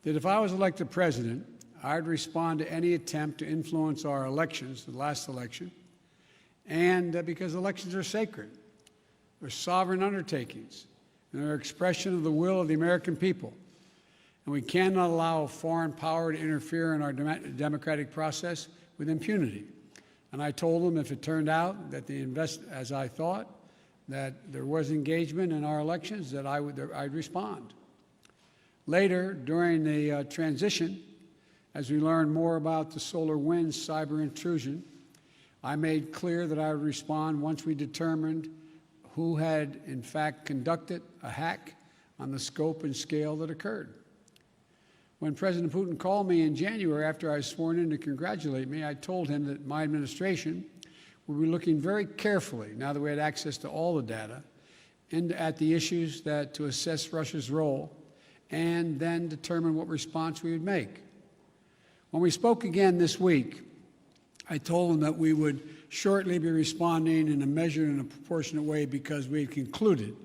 that if I was elected president, I'd respond to any attempt to influence our elections, the last election, and because elections are sacred. They're sovereign undertakings, and they're an expression of the will of the American people. And we cannot allow a foreign power to interfere in our democratic process with impunity. And I told them if it turned out that as I thought, that there was engagement in our elections, that I'd respond. Later, during the transition, as we learned more about the SolarWinds cyber intrusion, I made clear that I would respond once we determined who had, in fact, conducted a hack on the scope and scale that occurred. When President Putin called me in January after I was sworn in to congratulate me, I told him that my administration would be looking very carefully, now that we had access to all the data, at the issues to assess Russia's role and then determine what response we would make. When we spoke again this week, I told him that we would shortly be responding in a measured and a proportionate way because we had concluded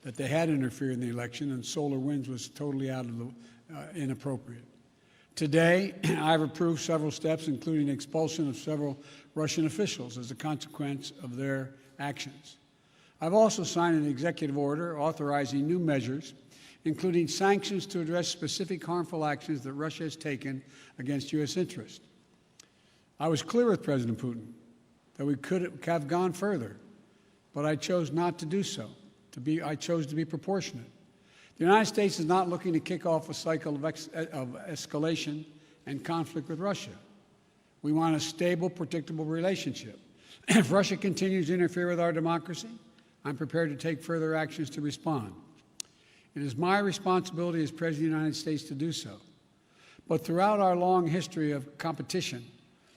that they had interfered in the election and SolarWinds was totally out of the inappropriate. Today, I've approved several steps, including expulsion of several Russian officials as a consequence of their actions. I've also signed an executive order authorizing new measures, including sanctions to address specific harmful actions that Russia has taken against U.S. interests. I was clear with President Putin that we could have gone further, but I chose not to do so. I chose to be proportionate. The United States is not looking to kick off a cycle of escalation and conflict with Russia. We want a stable, predictable relationship. If Russia continues to interfere with our democracy, I'm prepared to take further actions to respond. It is my responsibility as President of the United States to do so. But throughout our long history of competition,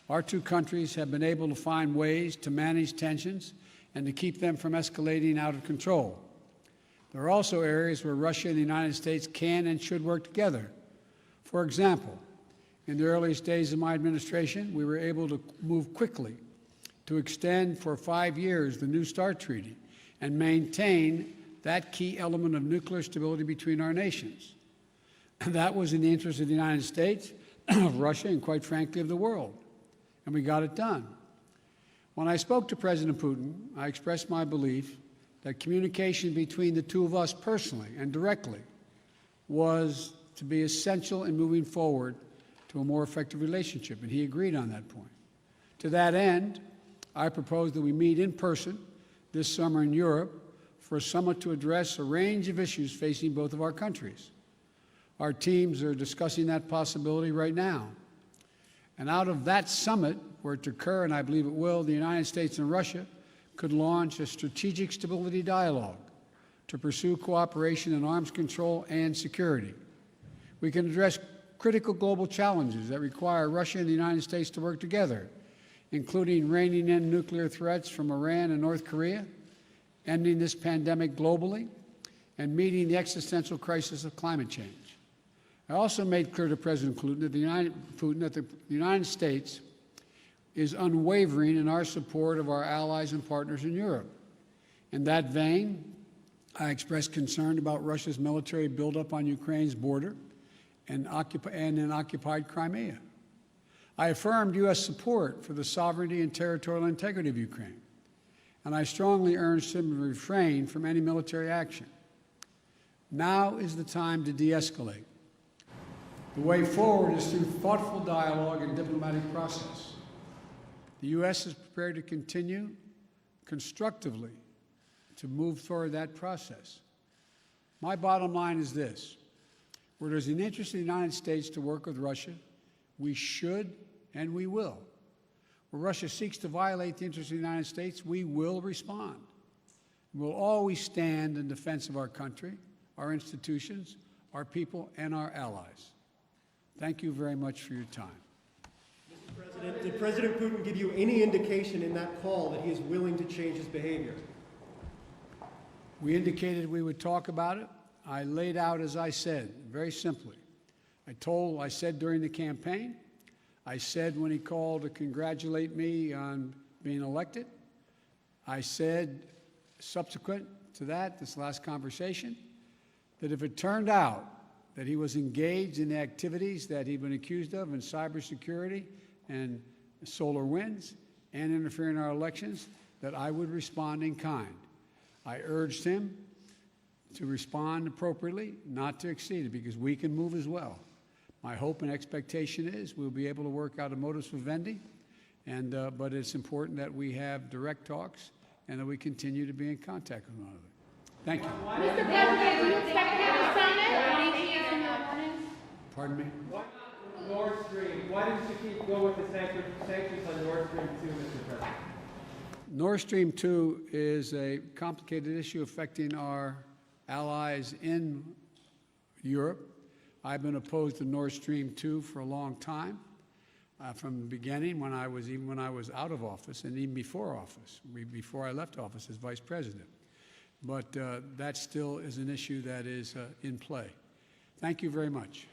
our two countries have been able to find ways to manage tensions and to keep them from escalating out of control. There are also areas where Russia and the United States can and should work together. For example, in the earliest days of my administration, we were able to move quickly to extend for 5 years the New START Treaty and maintain that key element of nuclear stability between our nations. That was in the interest of the United States, of Russia, and quite frankly, of the world. And we got it done. When I spoke to President Putin, I expressed my belief that communication between the two of us personally and directly was to be essential in moving forward to a more effective relationship, and he agreed on that point. To that end, I propose that we meet in person this summer in Europe for a summit to address a range of issues facing both of our countries. Our teams are discussing that possibility right now. And out of that summit, were it to occur, and I believe it will, the United States and Russia could launch a strategic stability dialogue to pursue cooperation in arms control and security. We can address critical global challenges that require Russia and the United States to work together, including reining in nuclear threats from Iran and North Korea, ending this pandemic globally, and meeting the existential crisis of climate change. I also made clear to President Putin that the United States is unwavering in our support of our allies and partners in Europe. In that vein, I expressed concern about Russia's military buildup on Ukraine's border and in occupied Crimea. I affirmed U.S. support for the sovereignty and territorial integrity of Ukraine, and I strongly urged him to refrain from any military action. Now is the time to de-escalate. The way forward is through thoughtful dialogue and diplomatic process. The U.S. is prepared to continue constructively to move toward that process. My bottom line is this: where there's an interest in the United States to work with Russia, we should and we will. Where Russia seeks to violate the interests of the United States, we will respond. We'll always stand in defense of our country, our institutions, our people, and our allies. Thank you very much for your time. Mr. President, did President Putin give you any indication in that call that he is willing to change his behavior? We indicated we would talk about it. I laid out, as I said, very simply. I said during the campaign, I said when he called to congratulate me on being elected, I said subsequent to that, this last conversation, that if it turned out that he was engaged in the activities that he'd been accused of in cybersecurity and solar winds and interfering in our elections, that I would respond in kind. I urged him to respond appropriately, not to exceed it, because we can move as well. My hope and expectation is we'll be able to work out a modus vivendi, but it's important that we have direct talks and that we continue to be in contact with one another. Thank you. Mr. President, do you expect to have a summit? In your morning? Pardon me? Nord Stream. Why didn't you keep going with the sanctions on Nord Stream 2, Mr. President? Nord Stream 2 is a complicated issue affecting our allies in Europe. I've been opposed to Nord Stream 2 for a long time, from the beginning, even when I was out of office, and even before office, before I left office as vice president. But that still is an issue that is in play. Thank you very much.